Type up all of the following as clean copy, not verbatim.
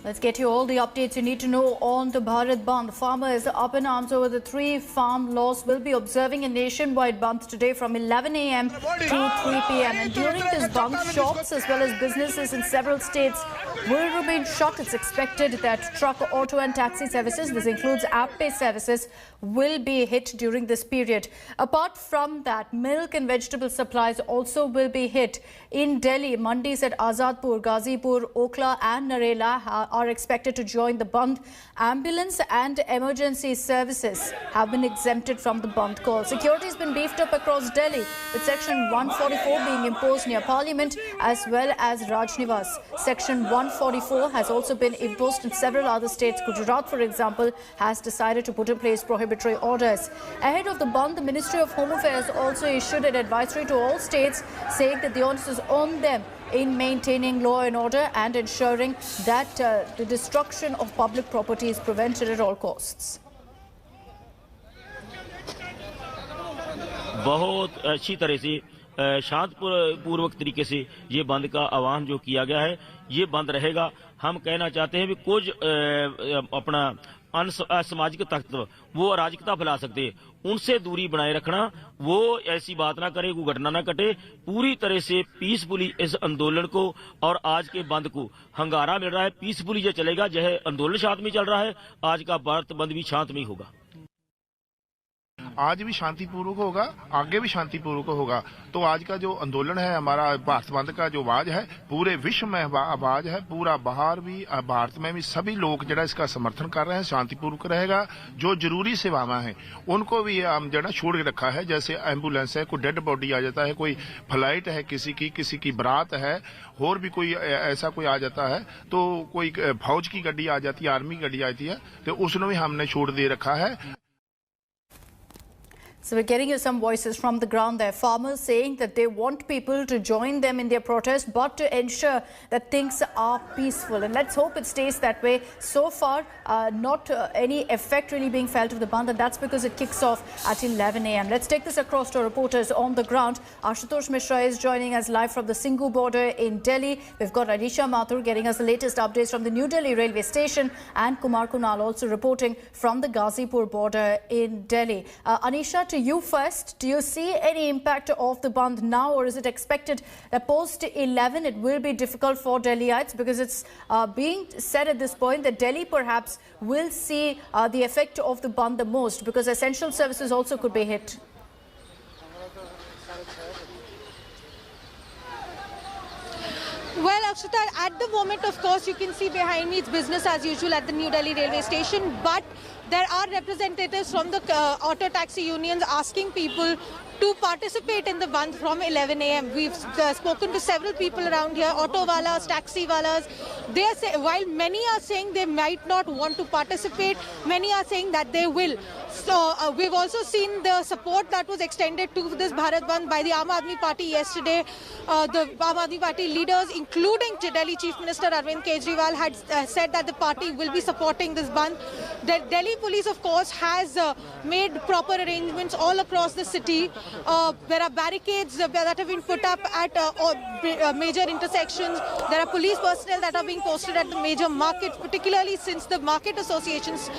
Let's get you all the updates you need to know on the Bharat Bandh. Farmers up in arms over the 3 farm laws will be observing a nationwide bandh today from 11 a.m. to 3 p.m. And during this bandh, shops as well as businesses in several states will remain shut. It's expected that truck, auto and taxi services, this includes app-pay services, will be hit during this period. Apart from that, milk and vegetable supplies also will be hit. In Delhi, mandis at Azadpur, Ghazipur, Okla and Narela are expected to join the bandh. Ambulance and emergency services have been exempted from the bandh call. Security has been beefed up across Delhi, with Section 144 being imposed near Parliament as well as Rajnivas. Section 144 has also been imposed in several other states. Gujarat, for example, has decided to put in place prohibitory orders. Ahead of the bandh, the Ministry of Home Affairs also issued an advisory to all states saying that the onus is on them in maintaining law and order and ensuring that the destruction of public property is prevented at all costs. बहुत अच्छी तरह से शांतिपूर्वक तरीके से ये बंद का आह्वान जो किया गया है, ये बंद रहेगा। हम कहना चाहते हैं कि कुछ अपना असामाजिक तत्व वो अराजकता फैला सकते हैं, उनसे दूरी बनाए रखना, वो ऐसी बात ना करे, कोई घटना ना घटे। पूरी तरह से पीसफुली इस आंदोलन को और आज के बंद को हंगारा मिल रहा है। पीसफुली ये चलेगा, जो आंदोलन शांतमय चल रहा है, आज का भारत बंद भी शांतमय होगा। आज भी शांतिपूर्वक होगा, आगे भी शांतिपूर्वक होगा। तो आज का जो आंदोलन है, हमारा भारत बंद का जो आवाज है, पूरे विश्व में आवाज है, पूरा बाहर भी भारत में भी सभी लोग जरा इसका समर्थन कर रहे हैं। शांतिपूर्वक रहेगा। जो जरूरी सेवाएं हैं उनको भी हम जरा छोड़ के रखा है, जैसे एम्बुलेंस है, कोई डेड बॉडी आ जाता है, कोई फ्लाइट है, किसी की बारात है, और भी कोई ऐसा कोई आ जाता है, तो कोई फौज की गाड़ी आ जाती है, आर्मी की गाड़ी आती है, तो उसने भी हमने छोड़ दे रखा है। So we're getting you some voices from the ground there. Farmers saying that they want people to join them in their protest, but to ensure that things are peaceful. And let's hope it stays that way. So far, not any effect really being felt of the bandh, and that's because it kicks off at 11 a.m. Let's take this across to reporters on the ground. Ashutosh Mishra is joining us live from the Singhu border in Delhi. We've got Anisha Mathur getting us the latest updates from the New Delhi railway station, and Kumar Kunal also reporting from the Ghazipur border in Delhi. Anisha, to you first, do you see any impact of the bandh now, or is it expected that post 11 it will be difficult for Delhiites, because it's being said at this point that Delhi perhaps will see the effect of the bandh the most, because essential services also could be hit? Well, Akshita, at the moment, of course, you can see behind me it's business as usual at the New Delhi railway station, but there are representatives from the auto taxi unions asking people to participate in the bandh from 11 a.m. We've spoken to several people around here, auto walas, taxi walas. They are while many are saying they might not want to participate, many are saying that they will. So we've also seen the support that was extended to this Bharat Bandh by the Aam Aadmi Party yesterday. The Aam Aadmi Party leaders, including Delhi Chief Minister Arvind Kejriwal, had said that the party will be supporting this bandh. The Delhi police, of course, has made proper arrangements all across the city. There are barricades that have been put up at major intersections. There are police personnel that are being posted at the major markets, particularly since the market associations,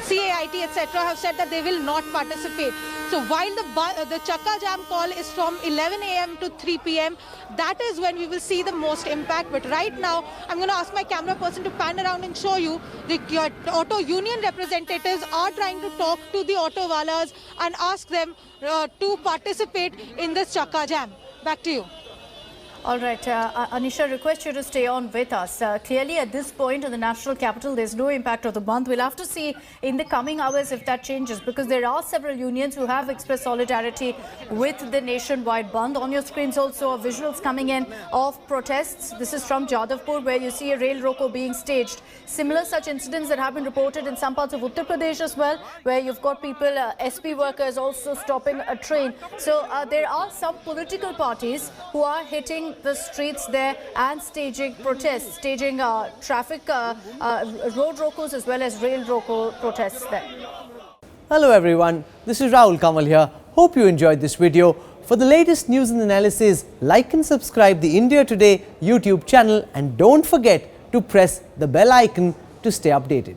CAIT, etc., have said that they will not participate. So while the Chakka Jam call is from 11 a.m. to 3 p.m., that is when we will see the most impact. But right now, I'm going to ask my camera person to pan around and show you the auto union representatives are trying to talk to the auto walas and ask them to participate in this Chakka Jam. Back to you. All right, Anisha, request you to stay on with us. Clearly, at this point in the national capital, there's no impact of the bandh. We'll have to see in the coming hours if that changes, because there are several unions who have expressed solidarity with the nationwide bandh. On your screens also are visuals coming in of protests. This is from Jadavpur, where you see a rail roko being staged. Similar such incidents that have been reported in some parts of Uttar Pradesh as well, where you've got people, SP workers also stopping a train. So there are some political parties who are hitting the streets there and staging protests, staging traffic, road rokos as well as rail roko protests there. Hello everyone, this is Rahul Kamal here. Hope you enjoyed this video. For the latest news and analysis, like and subscribe the India Today YouTube channel, and don't forget to press the bell icon to stay updated.